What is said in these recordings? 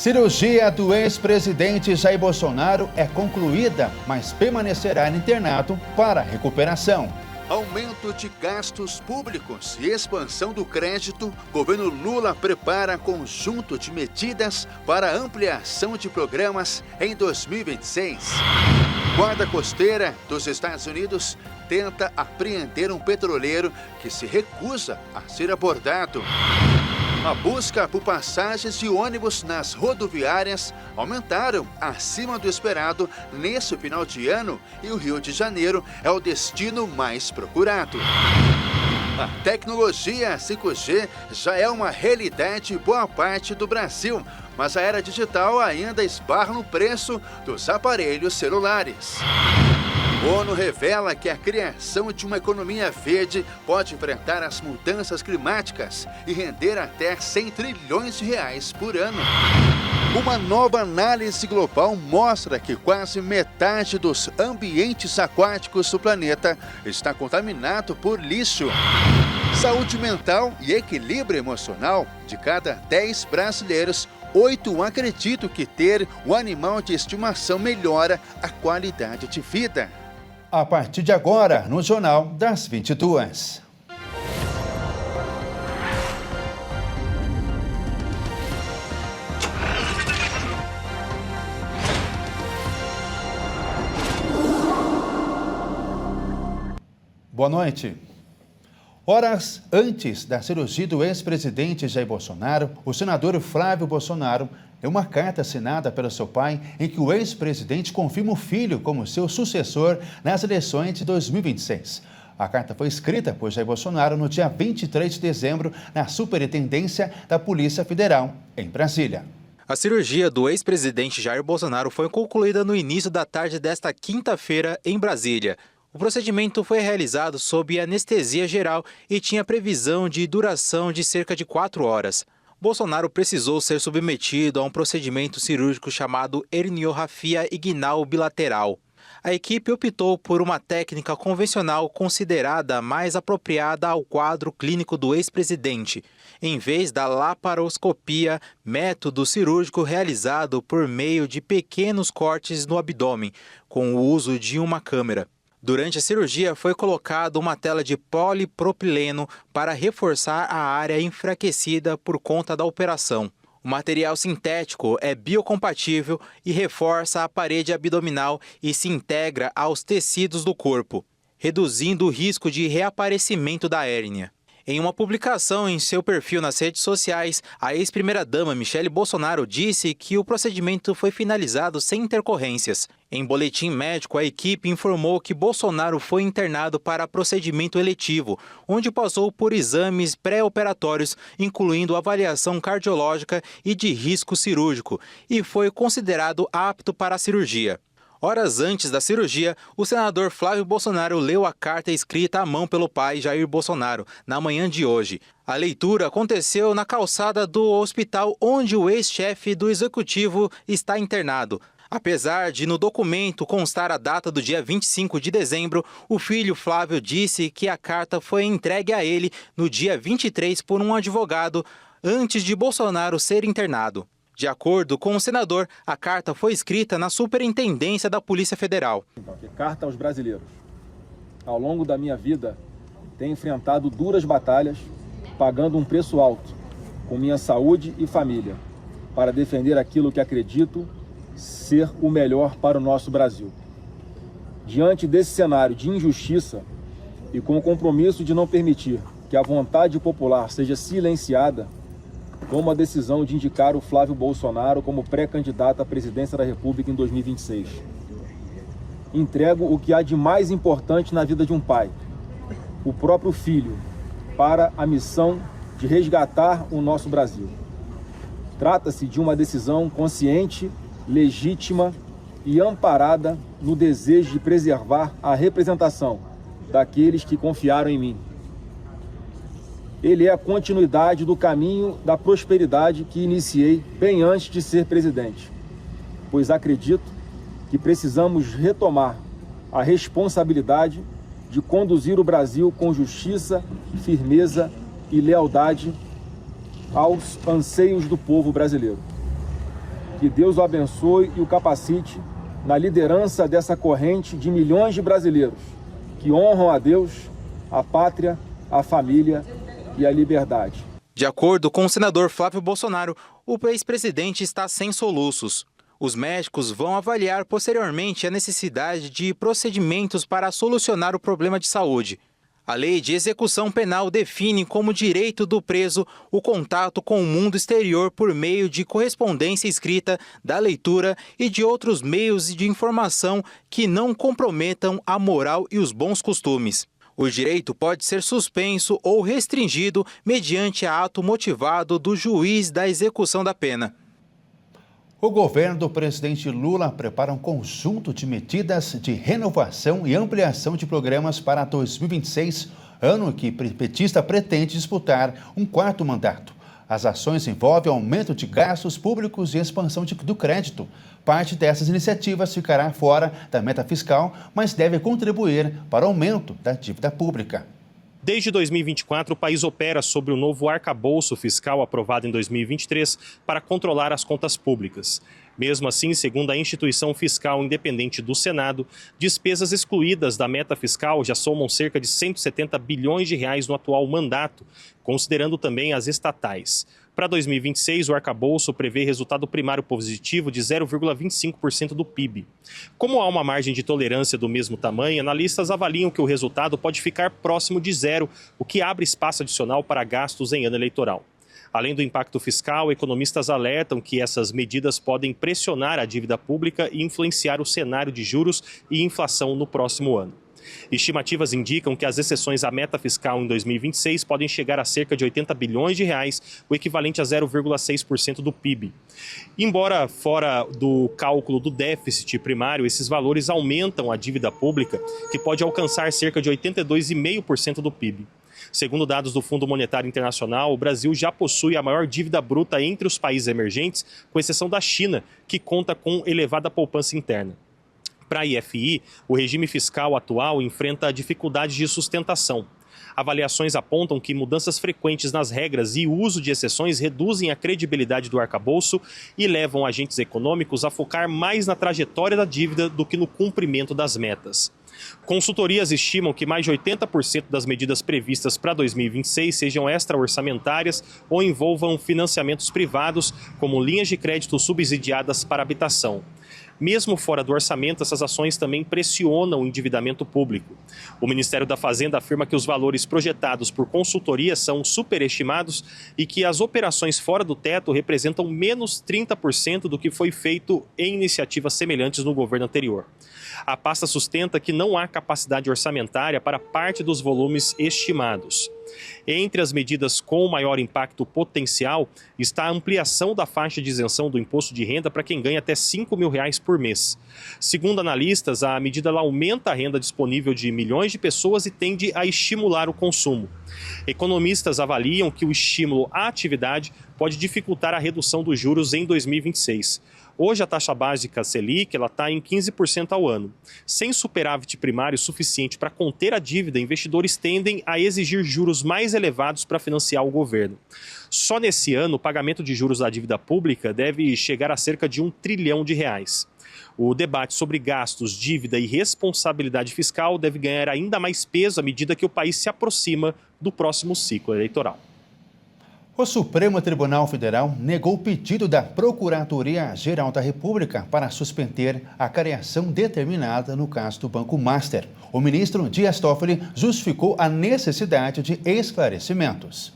Cirurgia do ex-presidente Jair Bolsonaro é concluída, mas permanecerá no internato para recuperação. Aumento de gastos públicos e expansão do crédito, governo Lula prepara conjunto de medidas para ampliação de programas em 2026. Guarda Costeira dos Estados Unidos tenta apreender um petroleiro que se recusa a ser abordado. A busca por passagens de ônibus nas rodoviárias aumentaram acima do esperado nesse final de ano e o Rio de Janeiro é o destino mais procurado. A tecnologia 5G já é uma realidade em boa parte do Brasil, mas a era digital ainda esbarra no preço dos aparelhos celulares. A ONU revela que a criação de uma economia verde pode enfrentar as mudanças climáticas e render até 100 trilhões de reais por ano. Uma nova análise global mostra que quase metade dos ambientes aquáticos do planeta está contaminado por lixo. Saúde mental e equilíbrio emocional. De cada 10 brasileiros, 8 acreditam que ter um animal de estimação melhora a qualidade de vida. A partir de agora, no Jornal das 22. Boa noite. Horas antes da cirurgia do ex-presidente Jair Bolsonaro, o senador Flávio Bolsonaro é uma carta assinada pelo seu pai em que o ex-presidente confirma o filho como seu sucessor nas eleições de 2026. A carta foi escrita por Jair Bolsonaro no dia 23 de dezembro na Superintendência da Polícia Federal, em Brasília. A cirurgia do ex-presidente Jair Bolsonaro foi concluída no início da tarde desta quinta-feira, em Brasília. O procedimento foi realizado sob anestesia geral e tinha previsão de duração de cerca de 4 horas. Bolsonaro precisou ser submetido a um procedimento cirúrgico chamado herniorrafia inguinal bilateral. A equipe optou por uma técnica convencional considerada mais apropriada ao quadro clínico do ex-presidente, em vez da laparoscopia, método cirúrgico realizado por meio de pequenos cortes no abdômen, com o uso de uma câmera. Durante a cirurgia, foi colocada uma tela de polipropileno para reforçar a área enfraquecida por conta da operação. O material sintético é biocompatível e reforça a parede abdominal e se integra aos tecidos do corpo, reduzindo o risco de reaparecimento da hérnia. Em uma publicação em seu perfil nas redes sociais, a ex-primeira-dama Michele Bolsonaro disse que o procedimento foi finalizado sem intercorrências. Em boletim médico, a equipe informou que Bolsonaro foi internado para procedimento eletivo, onde passou por exames pré-operatórios, incluindo avaliação cardiológica e de risco cirúrgico, e foi considerado apto para a cirurgia. Horas antes da cirurgia, o senador Flávio Bolsonaro leu a carta escrita à mão pelo pai Jair Bolsonaro, na manhã de hoje. A leitura aconteceu na calçada do hospital onde o ex-chefe do executivo está internado. Apesar de no documento constar a data do dia 25 de dezembro, o filho Flávio disse que a carta foi entregue a ele no dia 23 por um advogado, antes de Bolsonaro ser internado. De acordo com o senador, a carta foi escrita na Superintendência da Polícia Federal. Carta aos brasileiros. Ao longo da minha vida, tenho enfrentado duras batalhas, pagando um preço alto, com minha saúde e família, para defender aquilo que acredito ser o melhor para o nosso Brasil. Diante desse cenário de injustiça e com o compromisso de não permitir que a vontade popular seja silenciada, tomo a decisão de indicar o Flávio Bolsonaro como pré-candidato à presidência da República em 2026. Entrego o que há de mais importante na vida de um pai, o próprio filho, para a missão de resgatar o nosso Brasil. Trata-se de uma decisão consciente, legítima e amparada no desejo de preservar a representação daqueles que confiaram em mim. Ele é a continuidade do caminho da prosperidade que iniciei bem antes de ser presidente, pois acredito que precisamos retomar a responsabilidade de conduzir o Brasil com justiça, firmeza e lealdade aos anseios do povo brasileiro. Que Deus o abençoe e o capacite na liderança dessa corrente de milhões de brasileiros que honram a Deus, a pátria, a família e a liberdade. De acordo com o senador Flávio Bolsonaro, o ex-presidente está sem soluços. Os médicos vão avaliar posteriormente a necessidade de procedimentos para solucionar o problema de saúde. A lei de execução penal define como direito do preso o contato com o mundo exterior por meio de correspondência escrita, da leitura e de outros meios de informação que não comprometam a moral e os bons costumes. O direito pode ser suspenso ou restringido mediante ato motivado do juiz da execução da pena. O governo do presidente Lula prepara um conjunto de medidas de renovação e ampliação de programas para 2026, ano que o petista pretende disputar um quarto mandato. As ações envolvem aumento de gastos públicos e expansão do crédito. Parte dessas iniciativas ficará fora da meta fiscal, mas deve contribuir para o aumento da dívida pública. Desde 2024, o país opera sobre o novo arcabouço fiscal aprovado em 2023 para controlar as contas públicas. Mesmo assim, segundo a instituição fiscal independente do Senado, despesas excluídas da meta fiscal já somam cerca de 170 bilhões de reais no atual mandato, considerando também as estatais. Para 2026, o arcabouço prevê resultado primário positivo de 0,25% do PIB. Como há uma margem de tolerância do mesmo tamanho, analistas avaliam que o resultado pode ficar próximo de zero, o que abre espaço adicional para gastos em ano eleitoral. Além do impacto fiscal, economistas alertam que essas medidas podem pressionar a dívida pública e influenciar o cenário de juros e inflação no próximo ano. Estimativas indicam que as exceções à meta fiscal em 2026 podem chegar a cerca de 80 bilhões de reais, o equivalente a 0,6% do PIB. Embora fora do cálculo do déficit primário, esses valores aumentam a dívida pública, que pode alcançar cerca de 82,5% do PIB. Segundo dados do Fundo Monetário Internacional, o Brasil já possui a maior dívida bruta entre os países emergentes, com exceção da China, que conta com elevada poupança interna. Para a IFI, o regime fiscal atual enfrenta dificuldades de sustentação. Avaliações apontam que mudanças frequentes nas regras e o uso de exceções reduzem a credibilidade do arcabouço e levam agentes econômicos a focar mais na trajetória da dívida do que no cumprimento das metas. Consultorias estimam que mais de 80% das medidas previstas para 2026 sejam extra-orçamentárias ou envolvam financiamentos privados, como linhas de crédito subsidiadas para habitação. Mesmo fora do orçamento, essas ações também pressionam o endividamento público. O Ministério da Fazenda afirma que os valores projetados por consultoria são superestimados e que as operações fora do teto representam menos 30% do que foi feito em iniciativas semelhantes no governo anterior. A pasta sustenta que não há capacidade orçamentária para parte dos volumes estimados. Entre as medidas com maior impacto potencial está a ampliação da faixa de isenção do imposto de renda para quem ganha até R$ 5.000 por mês. Segundo analistas, a medida aumenta a renda disponível de milhões de pessoas e tende a estimular o consumo. Economistas avaliam que o estímulo à atividade pode dificultar a redução dos juros em 2026. Hoje a taxa básica Selic está em 15% ao ano. Sem superávit primário suficiente para conter a dívida, investidores tendem a exigir juros mais elevados para financiar o governo. Só nesse ano, o pagamento de juros da dívida pública deve chegar a cerca de R$ 1 trilhão. O debate sobre gastos, dívida e responsabilidade fiscal deve ganhar ainda mais peso à medida que o país se aproxima do próximo ciclo eleitoral. O Supremo Tribunal Federal negou o pedido da Procuradoria-Geral da República para suspender a criação determinada no caso do Banco Master. O ministro Dias Toffoli justificou a necessidade de esclarecimentos.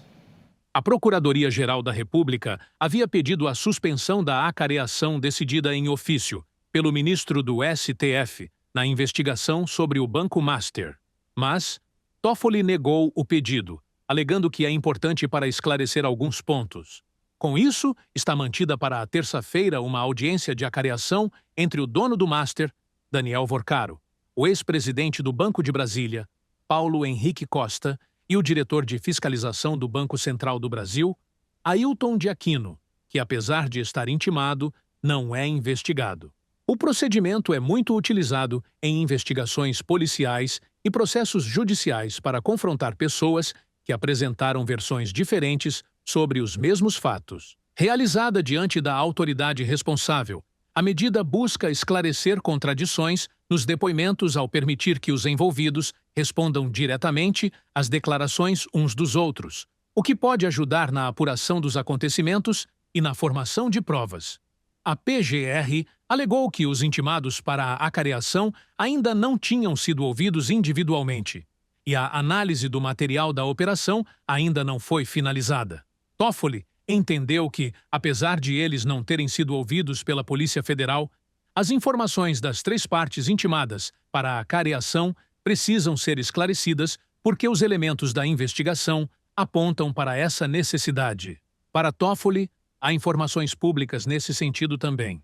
A Procuradoria-Geral da República havia pedido a suspensão da acareação decidida em ofício pelo ministro do STF na investigação sobre o Banco Master. Mas Toffoli negou o pedido, alegando que é importante para esclarecer alguns pontos. Com isso, está mantida para a terça-feira uma audiência de acareação entre o dono do Master, Daniel Vorcaro, o ex-presidente do Banco de Brasília, Paulo Henrique Costa, e o diretor de fiscalização do Banco Central do Brasil, Ailton de Aquino, que, apesar de estar intimado, não é investigado. O procedimento é muito utilizado em investigações policiais e processos judiciais para confrontar pessoas que apresentaram versões diferentes sobre os mesmos fatos. Realizada diante da autoridade responsável, a medida busca esclarecer contradições nos depoimentos ao permitir que os envolvidos respondam diretamente às declarações uns dos outros, o que pode ajudar na apuração dos acontecimentos e na formação de provas. A PGR alegou que os intimados para a acareação ainda não tinham sido ouvidos individualmente, e a análise do material da operação ainda não foi finalizada. Toffoli entendeu que, apesar de eles não terem sido ouvidos pela Polícia Federal, as informações das 3 partes intimadas para a acareação precisam ser esclarecidas porque os elementos da investigação apontam para essa necessidade. Para Toffoli, há informações públicas nesse sentido também.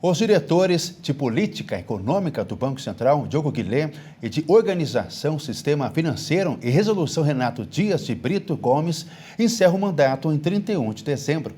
Os diretores de Política Econômica do Banco Central, Diogo Guilherme, e de Organização, Sistema Financeiro e Resolução, Renato Dias de Brito Gomes, encerram o mandato em 31 de dezembro.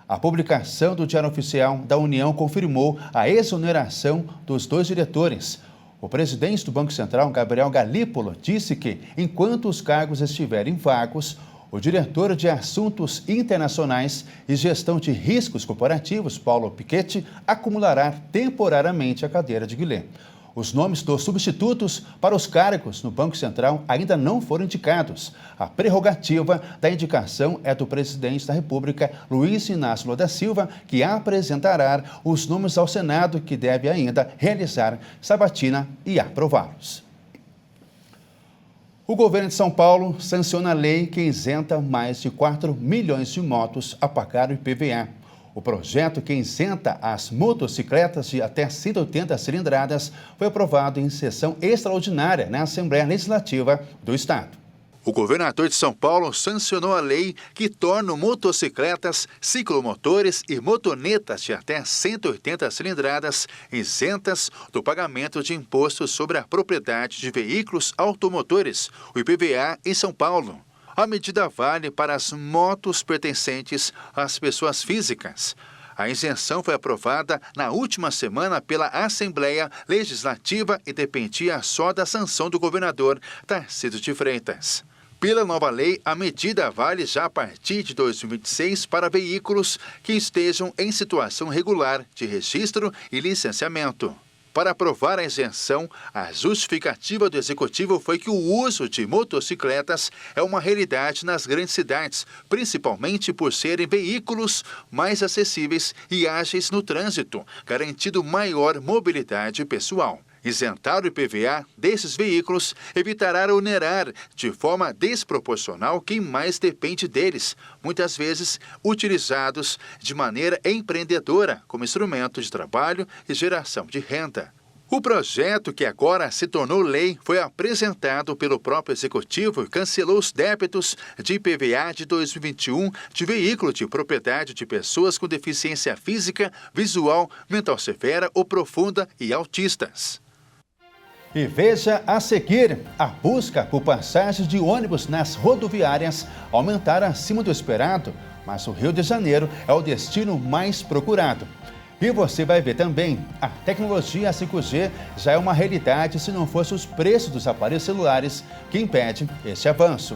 A publicação do Diário Oficial da União confirmou a exoneração dos 2 diretores. O presidente do Banco Central, Gabriel Galípolo, disse que, enquanto os cargos estiverem vagos, o diretor de Assuntos Internacionais e Gestão de Riscos Corporativos, Paulo Piketty, acumulará temporariamente a cadeira de Guilherme. Os nomes dos substitutos para os cargos no Banco Central ainda não foram indicados. A prerrogativa da indicação é do presidente da República, Luiz Inácio Lula da Silva, que apresentará os nomes ao Senado, que deve ainda realizar sabatina e aprová-los. O governo de São Paulo sanciona a lei que isenta mais de 4 milhões de motos a pagar o IPVA. O projeto que isenta as motocicletas de até 180 cilindradas foi aprovado em sessão extraordinária na Assembleia Legislativa do Estado. O governador de São Paulo sancionou a lei que torna motocicletas, ciclomotores e motonetas de até 180 cilindradas isentas do pagamento de imposto sobre a propriedade de veículos automotores, o IPVA, em São Paulo. A medida vale para as motos pertencentes às pessoas físicas. A isenção foi aprovada na última semana pela Assembleia Legislativa e dependia só da sanção do governador Tarcísio de Freitas. Pela nova lei, a medida vale já a partir de 2026 para veículos que estejam em situação regular de registro e licenciamento. Para aprovar a isenção, a justificativa do Executivo foi que o uso de motocicletas é uma realidade nas grandes cidades, principalmente por serem veículos mais acessíveis e ágeis no trânsito, garantindo maior mobilidade pessoal. Isentar o IPVA desses veículos evitará onerar de forma desproporcional quem mais depende deles, muitas vezes utilizados de maneira empreendedora como instrumento de trabalho e geração de renda. O projeto, que agora se tornou lei, foi apresentado pelo próprio Executivo e cancelou os débitos de IPVA de 2021 de veículo de propriedade de pessoas com deficiência física, visual, mental severa ou profunda e autistas. E veja a seguir, a busca por passagens de ônibus nas rodoviárias aumentaram acima do esperado, mas o Rio de Janeiro é o destino mais procurado. E você vai ver também, a tecnologia 5G já é uma realidade se não fosse os preços dos aparelhos celulares que impedem esse avanço.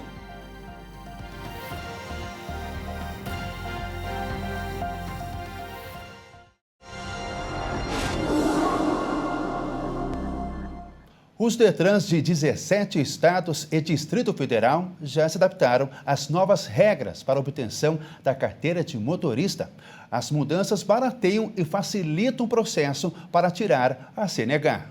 Os Detrans de 17 estados e Distrito Federal já se adaptaram às novas regras para a obtenção da carteira de motorista. As mudanças barateiam e facilitam o processo para tirar a CNH.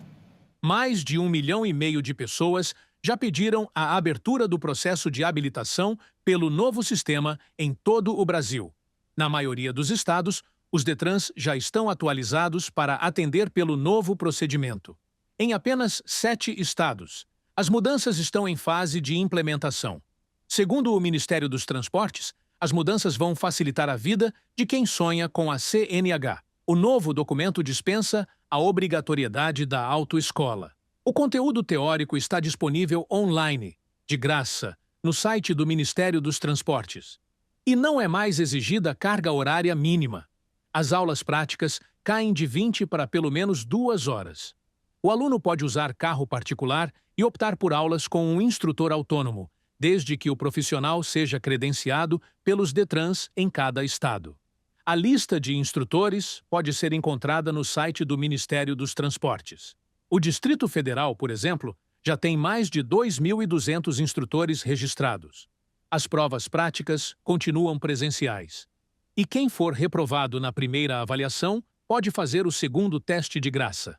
Mais de 1,5 milhão de pessoas já pediram a abertura do processo de habilitação pelo novo sistema em todo o Brasil. Na maioria dos estados, os Detrans já estão atualizados para atender pelo novo procedimento. Em apenas 7 estados, as mudanças estão em fase de implementação. Segundo o Ministério dos Transportes, as mudanças vão facilitar a vida de quem sonha com a CNH. O novo documento dispensa a obrigatoriedade da autoescola. O conteúdo teórico está disponível online, de graça, no site do Ministério dos Transportes. E não é mais exigida carga horária mínima. As aulas práticas caem de 20 para pelo menos 2 horas. O aluno pode usar carro particular e optar por aulas com um instrutor autônomo, desde que o profissional seja credenciado pelos DETRANs em cada estado. A lista de instrutores pode ser encontrada no site do Ministério dos Transportes. O Distrito Federal, por exemplo, já tem mais de 2.200 instrutores registrados. As provas práticas continuam presenciais. E quem for reprovado na primeira avaliação pode fazer o segundo teste de graça.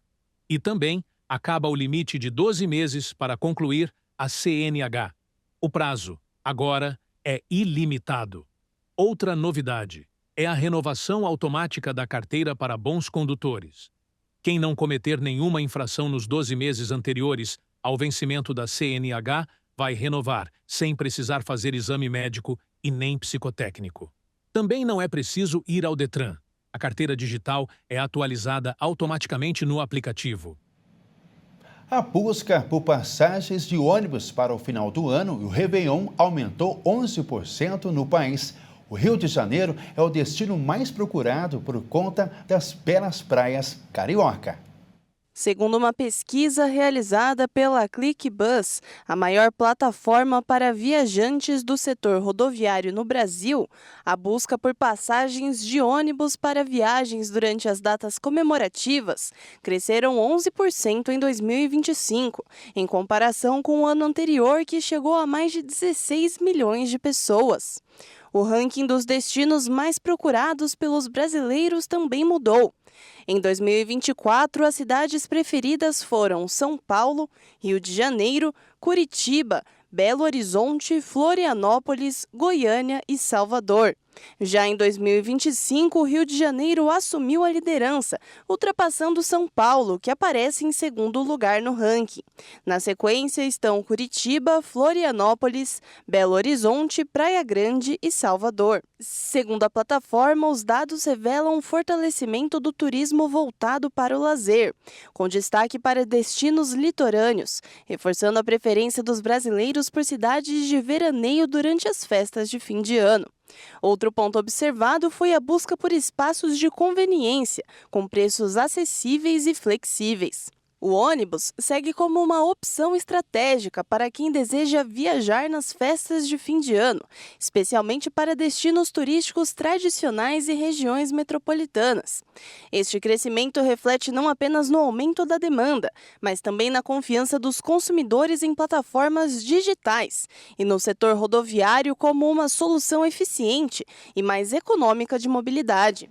E também acaba o limite de 12 meses para concluir a CNH. O prazo, agora, é ilimitado. Outra novidade é a renovação automática da carteira para bons condutores. Quem não cometer nenhuma infração nos 12 meses anteriores ao vencimento da CNH vai renovar, sem precisar fazer exame médico e nem psicotécnico. Também não é preciso ir ao DETRAN. A carteira digital é atualizada automaticamente no aplicativo. A busca por passagens de ônibus para o final do ano e o Réveillon aumentou 11% no país. O Rio de Janeiro é o destino mais procurado por conta das belas praias carioca. Segundo uma pesquisa realizada pela ClickBus, a maior plataforma para viajantes do setor rodoviário no Brasil, a busca por passagens de ônibus para viagens durante as datas comemorativas cresceram 11% em 2025, em comparação com o ano anterior, que chegou a mais de 16 milhões de pessoas. O ranking dos destinos mais procurados pelos brasileiros também mudou. Em 2024, as cidades preferidas foram São Paulo, Rio de Janeiro, Curitiba, Belo Horizonte, Florianópolis, Goiânia e Salvador. Já em 2025, o Rio de Janeiro assumiu a liderança, ultrapassando São Paulo, que aparece em segundo lugar no ranking. Na sequência estão Curitiba, Florianópolis, Belo Horizonte, Praia Grande e Salvador. Segundo a plataforma, os dados revelam um fortalecimento do turismo voltado para o lazer, com destaque para destinos litorâneos, reforçando a preferência dos brasileiros por cidades de veraneio durante as festas de fim de ano. Outro ponto observado foi a busca por espaços de conveniência, com preços acessíveis e flexíveis. O ônibus segue como uma opção estratégica para quem deseja viajar nas festas de fim de ano, especialmente para destinos turísticos tradicionais e regiões metropolitanas. Este crescimento reflete não apenas no aumento da demanda, mas também na confiança dos consumidores em plataformas digitais e no setor rodoviário como uma solução eficiente e mais econômica de mobilidade.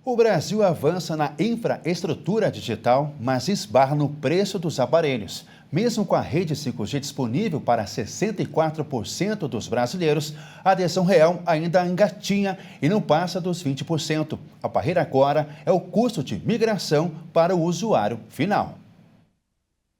O Brasil avança na infraestrutura digital, mas esbarra no preço dos aparelhos. Mesmo com a rede 5G disponível para 64% dos brasileiros, a adesão real ainda engatinha e não passa dos 20%. A barreira agora é o custo de migração para o usuário final.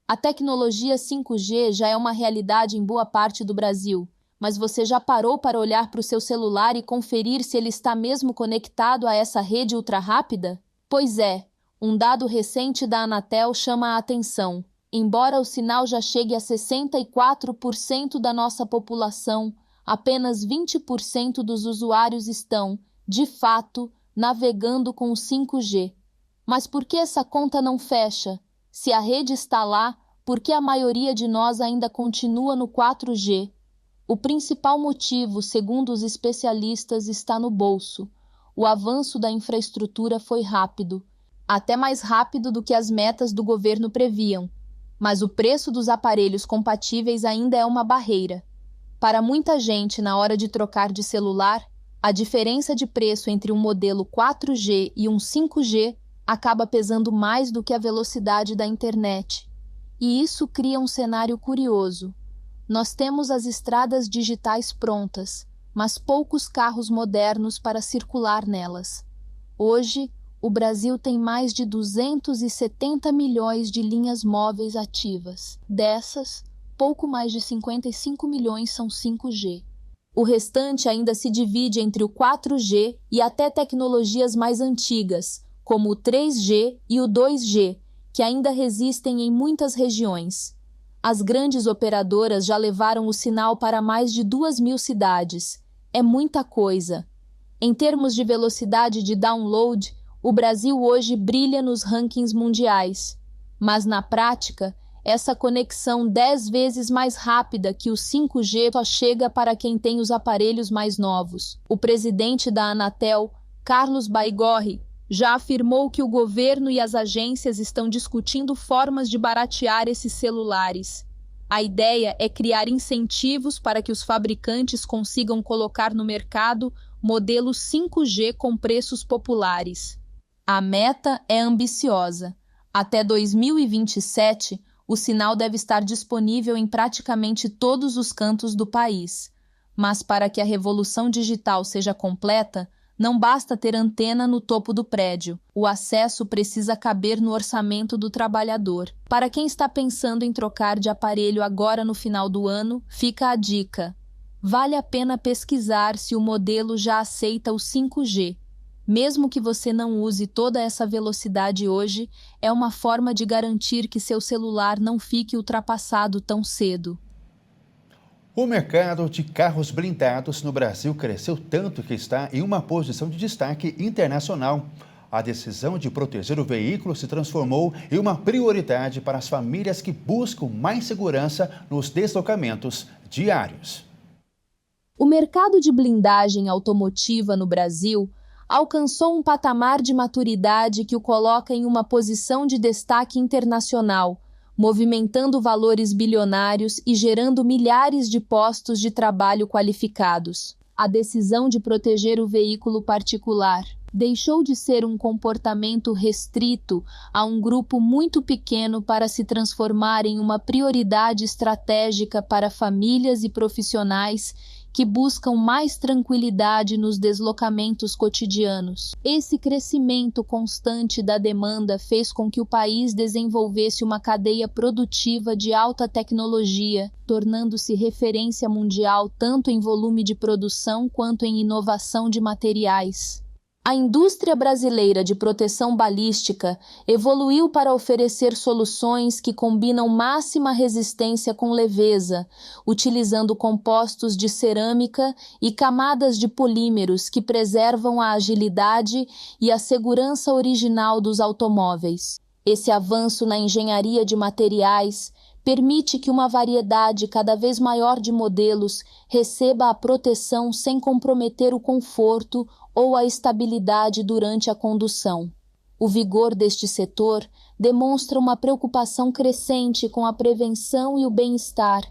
A tecnologia 5G já é uma realidade em boa parte do Brasil. Mas você já parou para olhar para o seu celular e conferir se ele está mesmo conectado a essa rede ultra-rápida? Pois é, um dado recente da Anatel chama a atenção. Embora o sinal já chegue a 64% da nossa população, apenas 20% dos usuários estão, de fato, navegando com o 5G. Mas por que essa conta não fecha? Se a rede está lá, por que a maioria de nós ainda continua no 4G? O principal motivo, segundo os especialistas, está no bolso. O avanço da infraestrutura foi rápido, até mais rápido do que as metas do governo previam. Mas o preço dos aparelhos compatíveis ainda é uma barreira. Para muita gente, na hora de trocar de celular, a diferença de preço entre um modelo 4G e um 5G acaba pesando mais do que a velocidade da internet. E isso cria um cenário curioso. Nós temos as estradas digitais prontas, mas poucos carros modernos para circular nelas. Hoje, o Brasil tem mais de 270 milhões de linhas móveis ativas. Dessas, pouco mais de 55 milhões são 5G. O restante ainda se divide entre o 4G e até tecnologias mais antigas, como o 3G e o 2G, que ainda resistem em muitas regiões. As grandes operadoras já levaram o sinal para mais de 2.000 cidades. É muita coisa. Em termos de velocidade de download, o Brasil hoje brilha nos rankings mundiais. Mas, na prática, Essa conexão 10 vezes mais rápida que o 5G só chega para quem tem os aparelhos mais novos. O presidente da Anatel, Carlos Baigorre, já afirmou que o governo e as agências estão discutindo formas de baratear esses celulares. A ideia é criar incentivos para que os fabricantes consigam colocar no mercado modelos 5G com preços populares. A meta é ambiciosa. Até 2027, o sinal deve estar disponível em praticamente todos os cantos do país. Mas para que a revolução digital seja completa, não basta ter antena no topo do prédio. O acesso precisa caber no orçamento do trabalhador. Para quem está pensando em trocar de aparelho agora no final do ano, fica a dica. Vale a pena pesquisar se o modelo já aceita o 5G. Mesmo que você não use toda essa velocidade hoje, é uma forma de garantir que seu celular não fique ultrapassado tão cedo. O mercado de carros blindados no Brasil cresceu tanto que está em uma posição de destaque internacional. A decisão de proteger o veículo se transformou em uma prioridade para as famílias que buscam mais segurança nos deslocamentos diários. O mercado de blindagem automotiva no Brasil alcançou um patamar de maturidade que o coloca em uma posição de destaque internacional, movimentando valores bilionários e gerando milhares de postos de trabalho qualificados. A decisão de proteger o veículo particular deixou de ser um comportamento restrito a um grupo muito pequeno para se transformar em uma prioridade estratégica para famílias e profissionais que buscam mais tranquilidade nos deslocamentos cotidianos. Esse crescimento constante da demanda fez com que o país desenvolvesse uma cadeia produtiva de alta tecnologia, tornando-se referência mundial tanto em volume de produção quanto em inovação de materiais. A indústria brasileira de proteção balística evoluiu para oferecer soluções que combinam máxima resistência com leveza, utilizando compostos de cerâmica e camadas de polímeros que preservam a agilidade e a segurança original dos automóveis. Esse avanço na engenharia de materiais permite que uma variedade cada vez maior de modelos receba a proteção sem comprometer o conforto ou a estabilidade durante a condução. O vigor deste setor demonstra uma preocupação crescente com a prevenção e o bem-estar,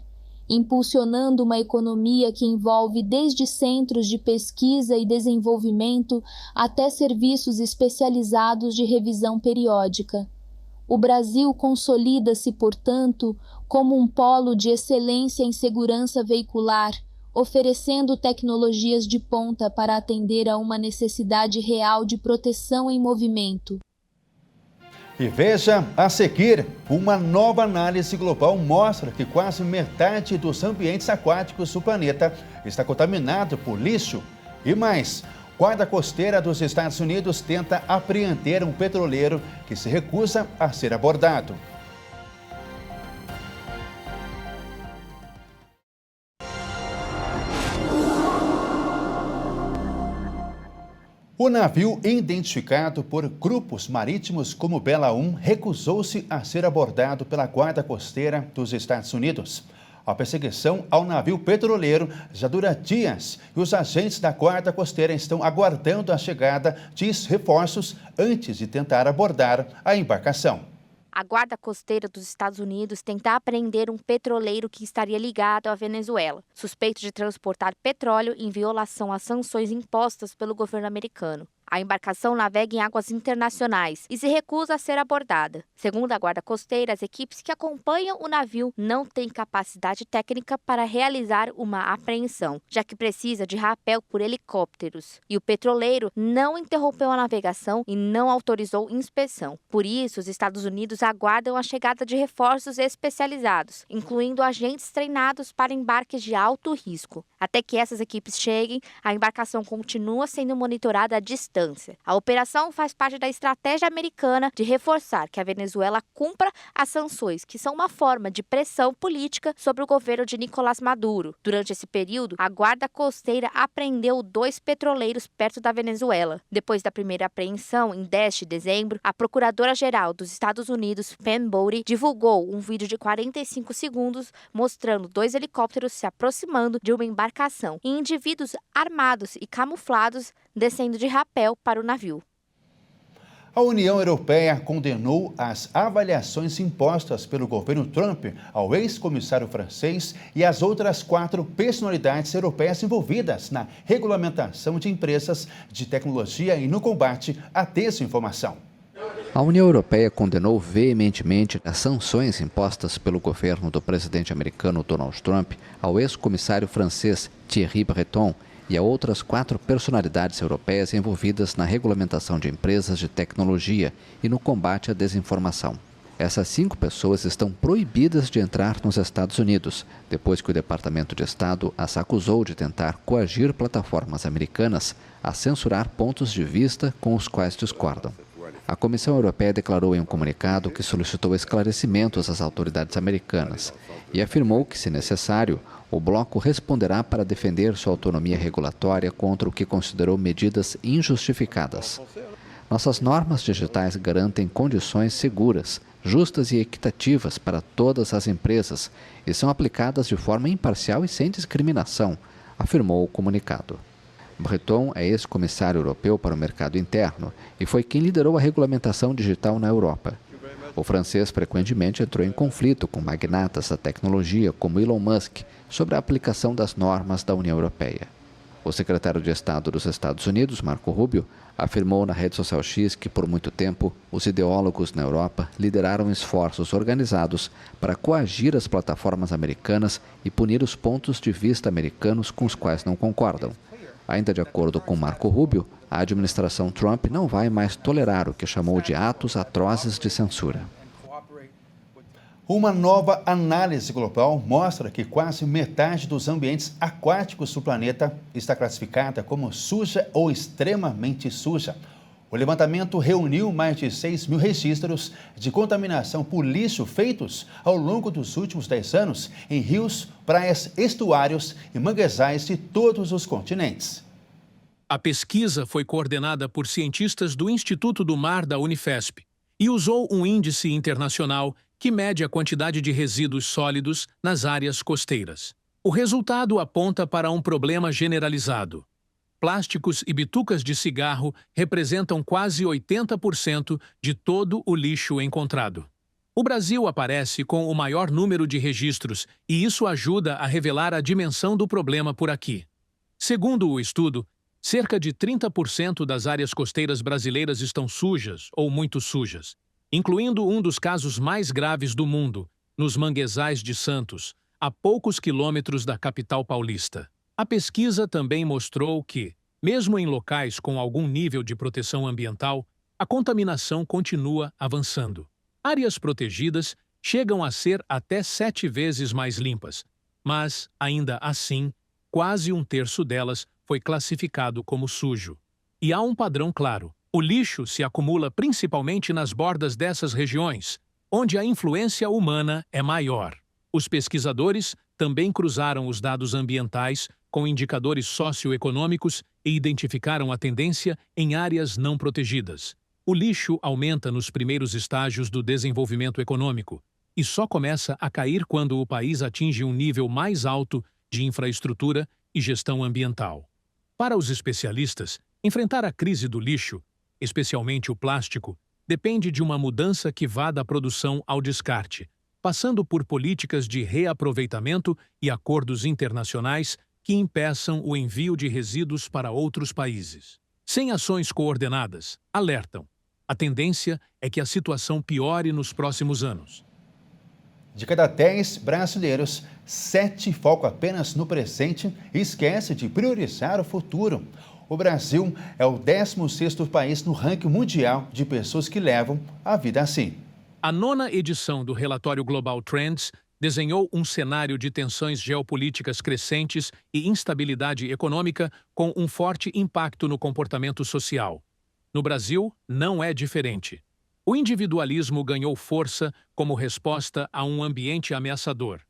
impulsionando uma economia que envolve desde centros de pesquisa e desenvolvimento até serviços especializados de revisão periódica. O Brasil consolida-se, portanto, como um polo de excelência em segurança veicular, oferecendo tecnologias de ponta para atender a uma necessidade real de proteção em movimento. E veja a seguir, uma nova análise global mostra que quase metade dos ambientes aquáticos do planeta está contaminado por lixo. E mais, Guarda Costeira dos Estados Unidos tenta apreender um petroleiro que se recusa a ser abordado. O navio, identificado por grupos marítimos como Bela 1, recusou-se a ser abordado pela Guarda Costeira dos Estados Unidos. A perseguição ao navio petroleiro já dura dias e os agentes da Guarda Costeira estão aguardando a chegada de reforços antes de tentar abordar a embarcação. A Guarda Costeira dos Estados Unidos tenta apreender um petroleiro que estaria ligado à Venezuela, suspeito de transportar petróleo em violação às sanções impostas pelo governo americano. A embarcação navega em águas internacionais e se recusa a ser abordada. Segundo a Guarda Costeira, as equipes que acompanham o navio não têm capacidade técnica para realizar uma apreensão, já que precisa de rapel por helicópteros. E o petroleiro não interrompeu a navegação e não autorizou inspeção. Por isso, os Estados Unidos aguardam a chegada de reforços especializados, incluindo agentes treinados para embarques de alto risco. Até que essas equipes cheguem, a embarcação continua sendo monitorada à distância. distância. A operação faz parte da estratégia americana de reforçar que a Venezuela cumpra as sanções, que são uma forma de pressão política sobre o governo de Nicolás Maduro. Durante esse período, a Guarda Costeira apreendeu 2 petroleiros perto da Venezuela. Depois da primeira apreensão, em 10 de dezembro, a Procuradora-Geral dos Estados Unidos, Pam Bondi, divulgou um vídeo de 45 segundos mostrando 2 helicópteros se aproximando de uma embarcação e indivíduos armados e camuflados descendo de rapel para o navio. A União Europeia condenou as avaliações impostas pelo governo Trump ao ex-comissário francês e às outras 4 personalidades europeias envolvidas na regulamentação de empresas de tecnologia e no combate à desinformação. A União Europeia condenou veementemente as sanções impostas pelo governo do presidente americano Donald Trump ao ex-comissário francês Thierry Breton e a outras 4 personalidades europeias envolvidas na regulamentação de empresas de tecnologia e no combate à desinformação. Essas 5 pessoas estão proibidas de entrar nos Estados Unidos, depois que o Departamento de Estado as acusou de tentar coagir plataformas americanas a censurar pontos de vista com os quais discordam. A Comissão Europeia declarou em um comunicado que solicitou esclarecimentos às autoridades americanas e afirmou que, se necessário, o bloco responderá para defender sua autonomia regulatória contra o que considerou medidas injustificadas. Nossas normas digitais garantem condições seguras, justas e equitativas para todas as empresas e são aplicadas de forma imparcial e sem discriminação, afirmou o comunicado. Breton é ex-comissário europeu para o mercado interno e foi quem liderou a regulamentação digital na Europa. O francês frequentemente entrou em conflito com magnatas da tecnologia como Elon Musk sobre a aplicação das normas da União Europeia. O secretário de Estado dos Estados Unidos, Marco Rubio, afirmou na rede social X que, por muito tempo, os ideólogos na Europa lideraram esforços organizados para coagir as plataformas americanas e punir os pontos de vista americanos com os quais não concordam. Ainda de acordo com Marco Rubio, a administração Trump não vai mais tolerar o que chamou de atos atrozes de censura. Uma nova análise global mostra que quase metade dos ambientes aquáticos do planeta está classificada como suja ou extremamente suja. O levantamento reuniu mais de 6.000 registros de contaminação por lixo feitos ao longo dos últimos 10 anos em rios, praias, estuários e manguezais de todos os continentes. A pesquisa foi coordenada por cientistas do Instituto do Mar da Unifesp e usou um índice internacional que mede a quantidade de resíduos sólidos nas áreas costeiras. O resultado aponta para um problema generalizado. Plásticos e bitucas de cigarro representam quase 80% de todo o lixo encontrado. O Brasil aparece com o maior número de registros e isso ajuda a revelar a dimensão do problema por aqui. Segundo o estudo, cerca de 30% das áreas costeiras brasileiras estão sujas ou muito sujas, incluindo um dos casos mais graves do mundo, nos manguezais de Santos, a poucos quilômetros da capital paulista. A pesquisa também mostrou que, mesmo em locais com algum nível de proteção ambiental, a contaminação continua avançando. Áreas protegidas chegam a ser até 7 vezes mais limpas, mas, ainda assim, quase 1/3 delas foi classificado como sujo. E há um padrão claro. O lixo se acumula principalmente nas bordas dessas regiões, onde a influência humana é maior. Os pesquisadores também cruzaram os dados ambientais com indicadores socioeconômicos e identificaram a tendência em áreas não protegidas. O lixo aumenta nos primeiros estágios do desenvolvimento econômico e só começa a cair quando o país atinge um nível mais alto de infraestrutura e gestão ambiental. Para os especialistas, enfrentar a crise do lixo, especialmente o plástico, depende de uma mudança que vá da produção ao descarte, passando por políticas de reaproveitamento e acordos internacionais que impeçam o envio de resíduos para outros países. Sem ações coordenadas, alertam. A tendência é que a situação piore nos próximos anos. De cada 10 brasileiros, 7 focam apenas no presente e esquecem de priorizar o futuro. O Brasil é o 16º país no ranking mundial de pessoas que levam a vida assim. A 9ª edição do relatório Global Trends desenhou um cenário de tensões geopolíticas crescentes e instabilidade econômica com um forte impacto no comportamento social. No Brasil, não é diferente. O individualismo ganhou força como resposta a um ambiente ameaçador.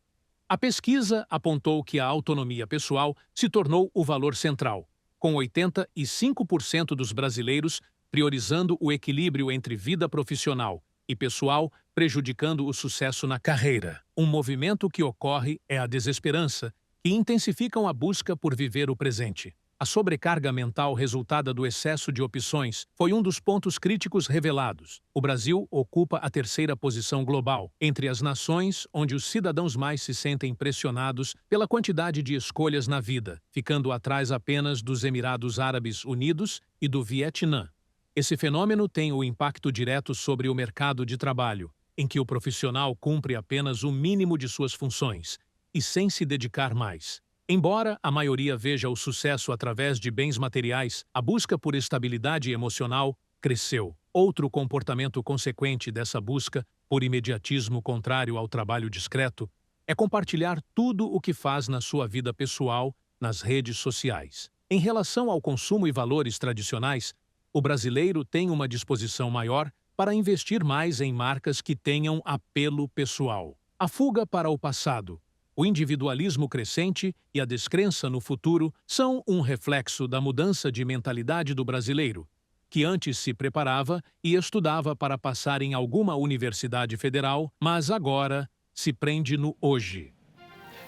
A pesquisa apontou que a autonomia pessoal se tornou o valor central, com 85% dos brasileiros priorizando o equilíbrio entre vida profissional e pessoal, prejudicando o sucesso na carreira. Um movimento que ocorre é a desesperança, que intensificam a busca por viver o presente. A sobrecarga mental resultada do excesso de opções foi um dos pontos críticos revelados. O Brasil ocupa a terceira posição global, entre as nações onde os cidadãos mais se sentem pressionados pela quantidade de escolhas na vida, ficando atrás apenas dos Emirados Árabes Unidos e do Vietnã. Esse fenômeno tem o impacto direto sobre o mercado de trabalho, em que o profissional cumpre apenas o mínimo de suas funções, e sem se dedicar mais. Embora a maioria veja o sucesso através de bens materiais, a busca por estabilidade emocional cresceu. Outro comportamento consequente dessa busca, por imediatismo contrário ao trabalho discreto, é compartilhar tudo o que faz na sua vida pessoal nas redes sociais. Em relação ao consumo e valores tradicionais, o brasileiro tem uma disposição maior para investir mais em marcas que tenham apelo pessoal. A fuga para o passado, o individualismo crescente e a descrença no futuro são um reflexo da mudança de mentalidade do brasileiro, que antes se preparava e estudava para passar em alguma universidade federal, mas agora se prende no hoje.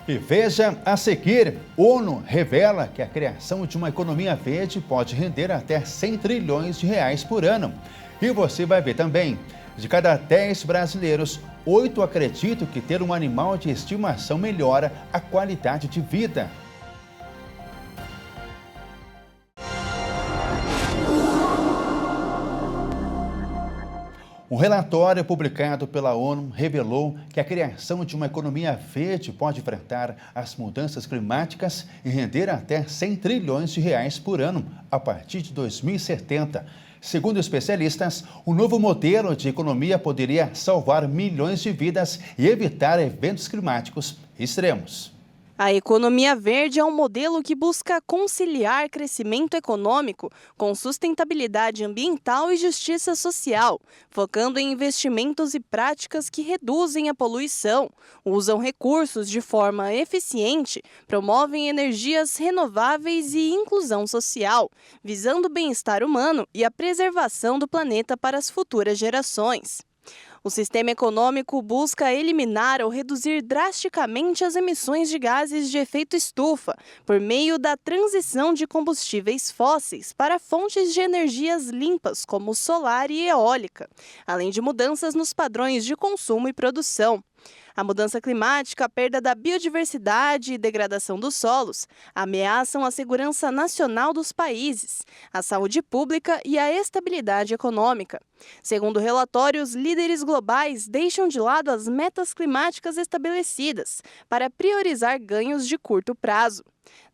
E veja a seguir, ONU revela que a criação de uma economia verde pode render até 100 trilhões de reais por ano. E você vai ver também, de cada 10 brasileiros, 8 acreditam que ter um animal de estimação melhora a qualidade de vida. Um relatório publicado pela ONU revelou que a criação de uma economia verde pode enfrentar as mudanças climáticas e render até 100 trilhões de reais por ano a partir de 2070. Segundo especialistas, o novo modelo de economia poderia salvar milhões de vidas e evitar eventos climáticos extremos. A economia verde é um modelo que busca conciliar crescimento econômico com sustentabilidade ambiental e justiça social, focando em investimentos e práticas que reduzem a poluição, usam recursos de forma eficiente, promovem energias renováveis e inclusão social, visando o bem-estar humano e a preservação do planeta para as futuras gerações. O sistema econômico busca eliminar ou reduzir drasticamente as emissões de gases de efeito estufa por meio da transição de combustíveis fósseis para fontes de energias limpas, como solar e eólica, além de mudanças nos padrões de consumo e produção. A mudança climática, a perda da biodiversidade e degradação dos solos ameaçam a segurança nacional dos países, a saúde pública e a estabilidade econômica. Segundo o relatório, os líderes globais deixam de lado as metas climáticas estabelecidas para priorizar ganhos de curto prazo.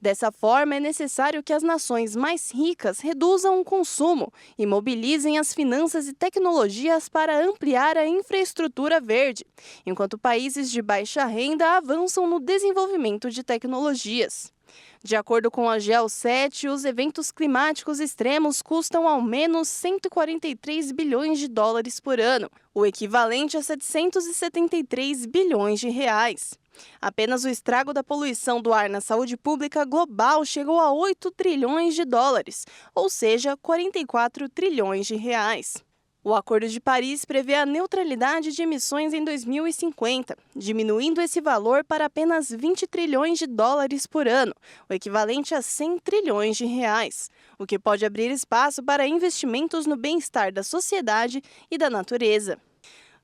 Dessa forma, é necessário que as nações mais ricas reduzam o consumo e mobilizem as finanças e tecnologias para ampliar a infraestrutura verde, enquanto países de baixa renda avançam no desenvolvimento de tecnologias. De acordo com a GEO7, os eventos climáticos extremos custam ao menos 143 bilhões de dólares por ano, o equivalente a 773 bilhões de reais. Apenas o estrago da poluição do ar na saúde pública global chegou a 8 trilhões de dólares, ou seja, 44 trilhões de reais. O Acordo de Paris prevê a neutralidade de emissões em 2050, diminuindo esse valor para apenas 20 trilhões de dólares por ano, o equivalente a 100 trilhões de reais, o que pode abrir espaço para investimentos no bem-estar da sociedade e da natureza.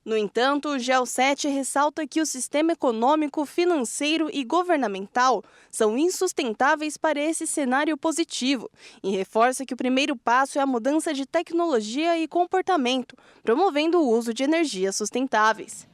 No entanto, o GEO7 ressalta que o sistema econômico, financeiro e governamental são insustentáveis para esse cenário positivo e reforça que o primeiro passo é a mudança de tecnologia e comportamento, promovendo o uso de energias sustentáveis.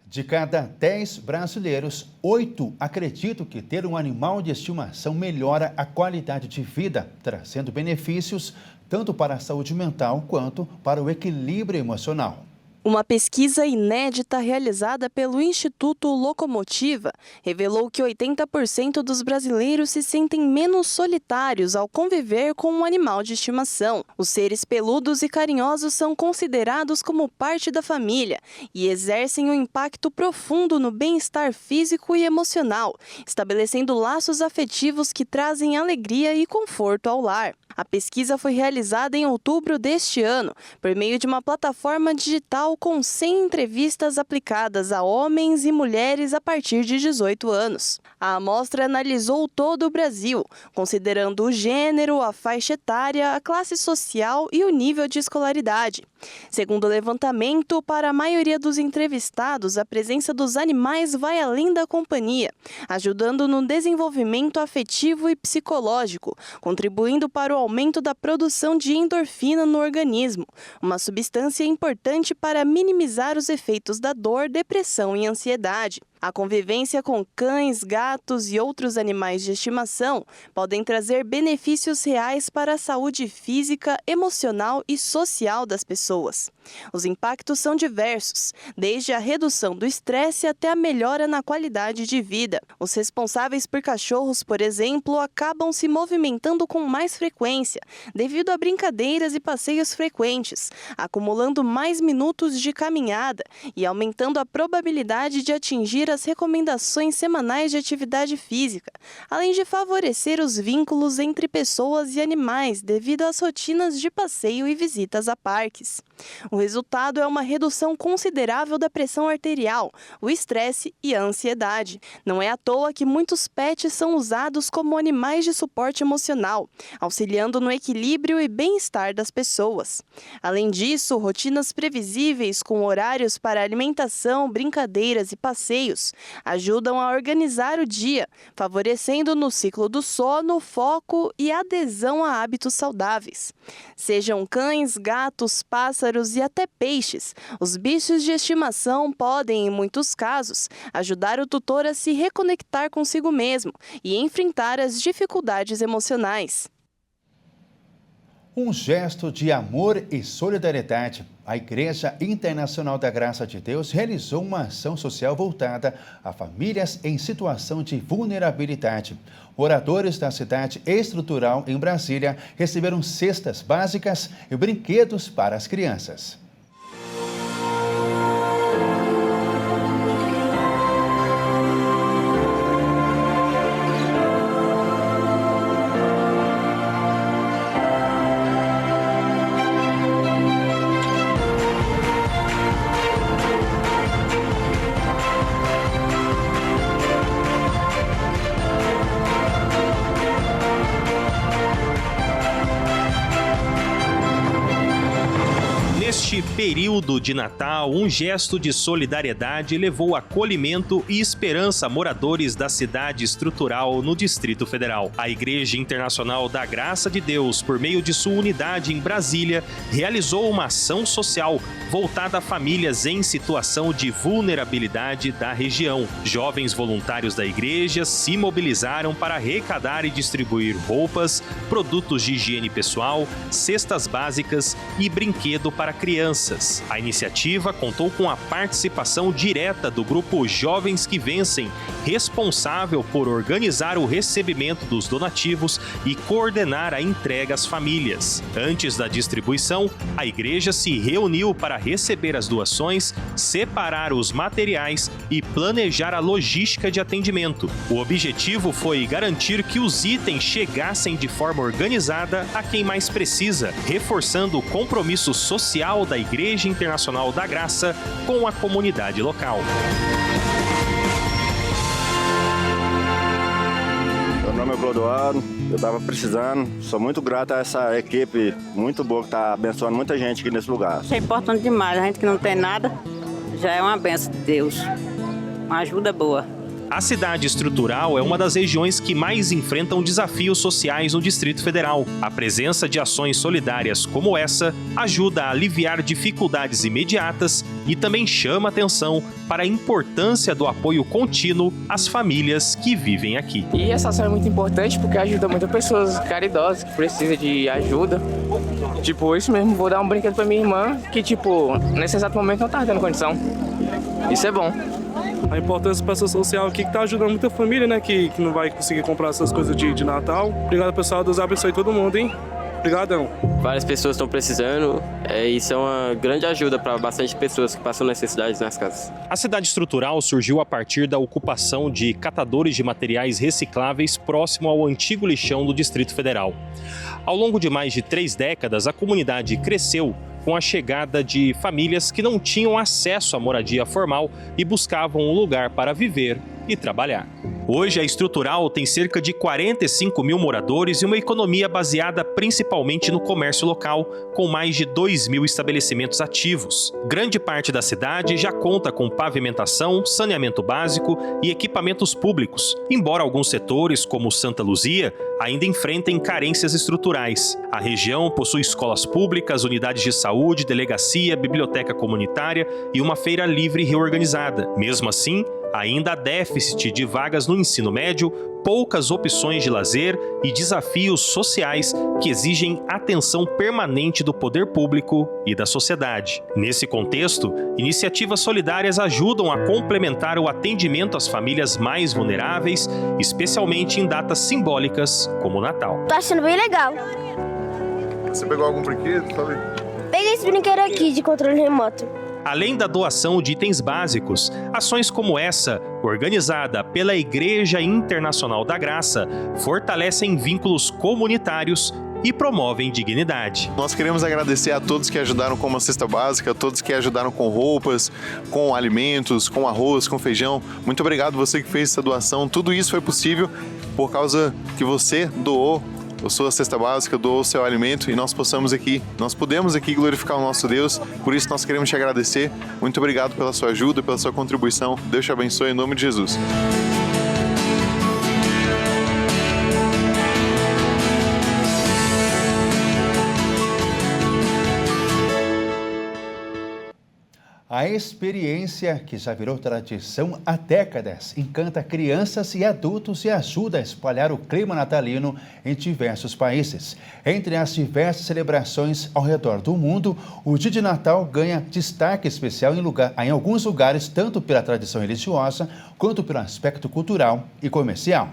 De cada 10 brasileiros, 8 acreditam que ter um animal de estimação melhora a qualidade de vida, trazendo benefícios tanto para a saúde mental quanto para o equilíbrio emocional. Uma pesquisa inédita realizada pelo Instituto Locomotiva revelou que 80% dos brasileiros se sentem menos solitários ao conviver com um animal de estimação. Os seres peludos e carinhosos são considerados como parte da família e exercem um impacto profundo no bem-estar físico e emocional, estabelecendo laços afetivos que trazem alegria e conforto ao lar. A pesquisa foi realizada em outubro deste ano, por meio de uma plataforma digital com 100 entrevistas aplicadas a homens e mulheres a partir de 18 anos. A amostra analisou todo o Brasil, considerando o gênero, a faixa etária, a classe social e o nível de escolaridade. Segundo o levantamento, para a maioria dos entrevistados, a presença dos animais vai além da companhia, ajudando no desenvolvimento afetivo e psicológico, contribuindo para o aumento da produção de endorfina no organismo, uma substância importante para minimizar os efeitos da dor, depressão e ansiedade. A convivência com cães, gatos e outros animais de estimação podem trazer benefícios reais para a saúde física, emocional e social das pessoas. Os impactos são diversos, desde a redução do estresse até a melhora na qualidade de vida. Os responsáveis por cachorros, por exemplo, acabam se movimentando com mais frequência, devido a brincadeiras e passeios frequentes, acumulando mais minutos de caminhada e aumentando a probabilidade de atingir as recomendações semanais de atividade física, além de favorecer os vínculos entre pessoas e animais devido às rotinas de passeio e visitas a parques. O resultado é uma redução considerável da pressão arterial, o estresse e a ansiedade. Não é à toa que muitos pets são usados como animais de suporte emocional, auxiliando no equilíbrio e bem-estar das pessoas. Além disso, rotinas previsíveis com horários para alimentação, brincadeiras e passeios ajudam a organizar o dia, favorecendo no ciclo do sono, foco e adesão a hábitos saudáveis. Sejam cães, gatos, pássaros e até peixes, os bichos de estimação podem, em muitos casos, ajudar o tutor a se reconectar consigo mesmo e enfrentar as dificuldades emocionais. Um gesto de amor e solidariedade. A Igreja Internacional da Graça de Deus realizou uma ação social voltada a famílias em situação de vulnerabilidade. Moradores da cidade estrutural em Brasília receberam cestas básicas e brinquedos para as crianças. Neste período de Natal, um gesto de solidariedade levou acolhimento e esperança a moradores da cidade estrutural no Distrito Federal. A Igreja Internacional da Graça de Deus, por meio de sua unidade em Brasília, realizou uma ação social voltada a famílias em situação de vulnerabilidade da região. Jovens voluntários da igreja se mobilizaram para arrecadar e distribuir roupas, produtos de higiene pessoal, cestas básicas e brinquedo para crianças. A iniciativa contou com a participação direta do grupo Jovens que Vencem, responsável por organizar o recebimento dos donativos e coordenar a entrega às famílias. Antes da distribuição, a igreja se reuniu para receber as doações, separar os materiais e planejar a logística de atendimento. O objetivo foi garantir que os itens chegassem de forma organizada a quem mais precisa, reforçando o compromisso social da Igreja Internacional da Graça com a comunidade local. Meu nome é Clodoaldo, eu estava precisando, sou muito grato a essa equipe muito boa que está abençoando muita gente aqui nesse lugar. Isso é importante demais, a gente que não tem nada, já é uma bênção de Deus, uma ajuda boa. A cidade estrutural é uma das regiões que mais enfrentam desafios sociais no Distrito Federal. A presença de ações solidárias como essa ajuda a aliviar dificuldades imediatas e também chama atenção para a importância do apoio contínuo às famílias que vivem aqui. E essa ação é muito importante porque ajuda muitas pessoas caridosas que precisam de ajuda. Tipo, hoje mesmo vou dar um brinquedo pra minha irmã, que tipo, nesse exato momento não tá tendo condição. Isso é bom. A importância para essa social aqui que tá ajudando muita família, né, que não vai conseguir comprar essas coisas de Natal. Obrigado, pessoal. Deus abençoe todo mundo, hein? Obrigadão. Várias pessoas estão precisando, isso é uma grande ajuda para bastante pessoas que passam necessidades nas casas. A cidade estrutural surgiu a partir da ocupação de catadores de materiais recicláveis próximo ao antigo lixão do Distrito Federal. Ao longo de mais de 3 décadas, a comunidade cresceu com a chegada de famílias que não tinham acesso à moradia formal e buscavam um lugar para viver e trabalhar. Hoje, a estrutural tem cerca de 45 mil moradores e uma economia baseada principalmente no comércio local, com mais de 2 mil estabelecimentos ativos. Grande parte da cidade já conta com pavimentação, saneamento básico e equipamentos públicos, embora alguns setores, como Santa Luzia, ainda enfrentem carências estruturais. A região possui escolas públicas, unidades de saúde, delegacia, biblioteca comunitária e uma feira livre reorganizada. Mesmo assim, ainda há déficit de vagas no ensino médio, poucas opções de lazer e desafios sociais que exigem atenção permanente do poder público e da sociedade. Nesse contexto, iniciativas solidárias ajudam a complementar o atendimento às famílias mais vulneráveis, especialmente em datas simbólicas como o Natal. Tô achando bem legal. Você pegou algum brinquedo? Peguei esse brinquedo aqui de controle remoto. Além da doação de itens básicos, ações como essa, organizada pela Igreja Internacional da Graça, fortalecem vínculos comunitários e promovem dignidade. Nós queremos agradecer a todos que ajudaram com uma cesta básica, a todos que ajudaram com roupas, com alimentos, com arroz, com feijão. Muito obrigado você que fez essa doação. Tudo isso foi possível por causa que você doou a sua cesta básica, doou o seu alimento e nós podemos aqui glorificar o nosso Deus. Por isso nós queremos te agradecer. Muito obrigado pela sua ajuda, pela sua contribuição. Deus te abençoe em nome de Jesus. A experiência, que já virou tradição há décadas, encanta crianças e adultos e ajuda a espalhar o clima natalino em diversos países. Entre as diversas celebrações ao redor do mundo, o Dia de Natal ganha destaque especial em alguns lugares, tanto pela tradição religiosa quanto pelo aspecto cultural e comercial.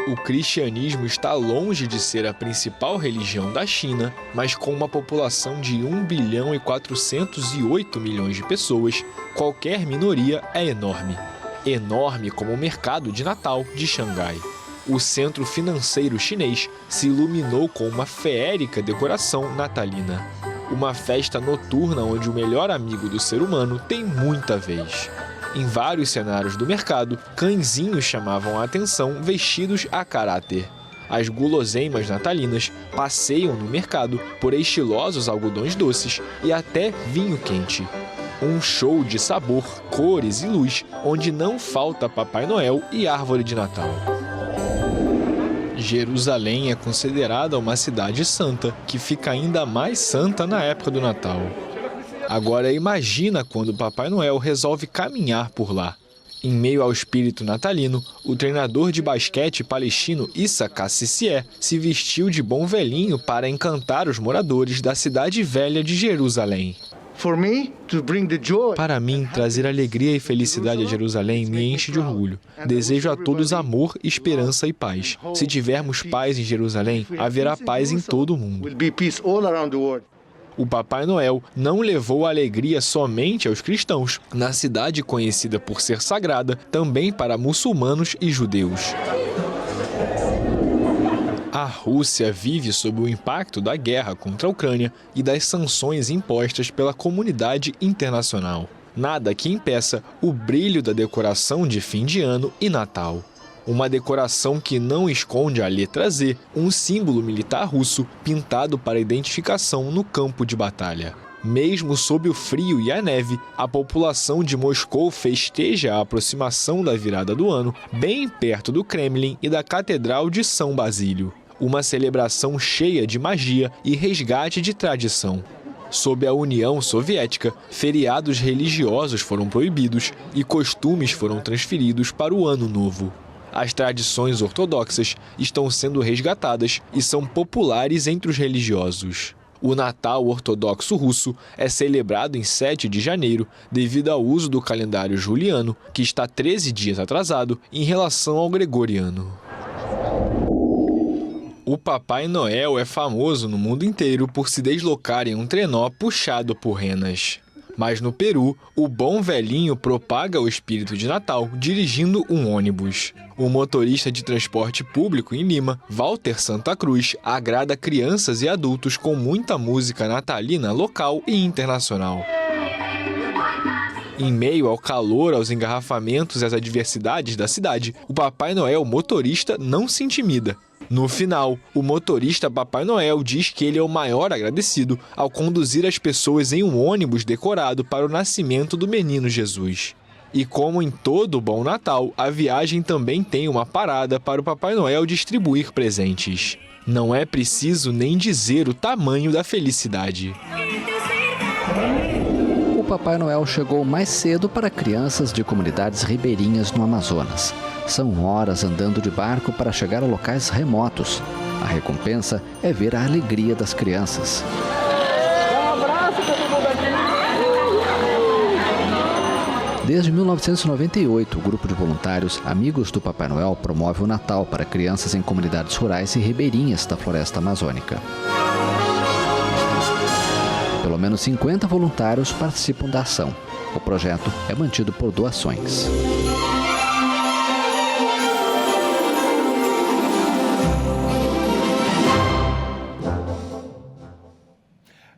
O cristianismo está longe de ser a principal religião da China, mas com uma população de 1 bilhão e 408 milhões de pessoas, qualquer minoria é enorme. Enorme como o mercado de Natal de Xangai. O centro financeiro chinês se iluminou com uma feérica decoração natalina. Uma festa noturna onde o melhor amigo do ser humano tem muita vez. Em vários cenários do mercado, cãezinhos chamavam a atenção vestidos a caráter. As guloseimas natalinas passeiam no mercado por estilosos algodões doces e até vinho quente. Um show de sabor, cores e luz, onde não falta Papai Noel e árvore de Natal. Jerusalém é considerada uma cidade santa, que fica ainda mais santa na época do Natal. Agora imagina quando Papai Noel resolve caminhar por lá. Em meio ao espírito natalino, o treinador de basquete palestino Issa Kassissieh se vestiu de bom velhinho para encantar os moradores da cidade velha de Jerusalém. Para mim, trazer alegria e felicidade a Jerusalém me enche de orgulho. Desejo a todos amor, esperança e paz. Se tivermos paz em Jerusalém, haverá paz em todo o mundo. O Papai Noel não levou a alegria somente aos cristãos, na cidade conhecida por ser sagrada, também para muçulmanos e judeus. A Rússia vive sob o impacto da guerra contra a Ucrânia e das sanções impostas pela comunidade internacional. Nada que impeça o brilho da decoração de fim de ano e Natal. Uma decoração que não esconde a letra Z, um símbolo militar russo pintado para identificação no campo de batalha. Mesmo sob o frio e a neve, a população de Moscou festeja a aproximação da virada do ano, bem perto do Kremlin e da Catedral de São Basílio. Uma celebração cheia de magia e resgate de tradição. Sob a União Soviética, feriados religiosos foram proibidos e costumes foram transferidos para o Ano Novo. As tradições ortodoxas estão sendo resgatadas e são populares entre os religiosos. O Natal ortodoxo russo é celebrado em 7 de janeiro devido ao uso do calendário juliano, que está 13 dias atrasado em relação ao gregoriano. O Papai Noel é famoso no mundo inteiro por se deslocar em um trenó puxado por renas. Mas no Peru, o bom velhinho propaga o espírito de Natal dirigindo um ônibus. O motorista de transporte público em Lima, Walter Santa Cruz, agrada crianças e adultos com muita música natalina local e internacional. Em meio ao calor, aos engarrafamentos e às adversidades da cidade, o Papai Noel motorista não se intimida. No final, o motorista Papai Noel diz que ele é o maior agradecido ao conduzir as pessoas em um ônibus decorado para o nascimento do menino Jesus. E como em todo bom Natal, a viagem também tem uma parada para o Papai Noel distribuir presentes. Não é preciso nem dizer o tamanho da felicidade. O Papai Noel chegou mais cedo para crianças de comunidades ribeirinhas no Amazonas. São horas andando de barco para chegar a locais remotos. A recompensa é ver a alegria das crianças. Um abraço, todo mundo aqui. Desde 1998, o grupo de voluntários Amigos do Papai Noel promove o Natal para crianças em comunidades rurais e ribeirinhas da floresta amazônica. Pelo menos 50 voluntários participam da ação. O projeto é mantido por doações.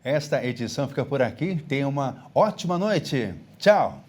Esta edição fica por aqui. Tenha uma ótima noite. Tchau!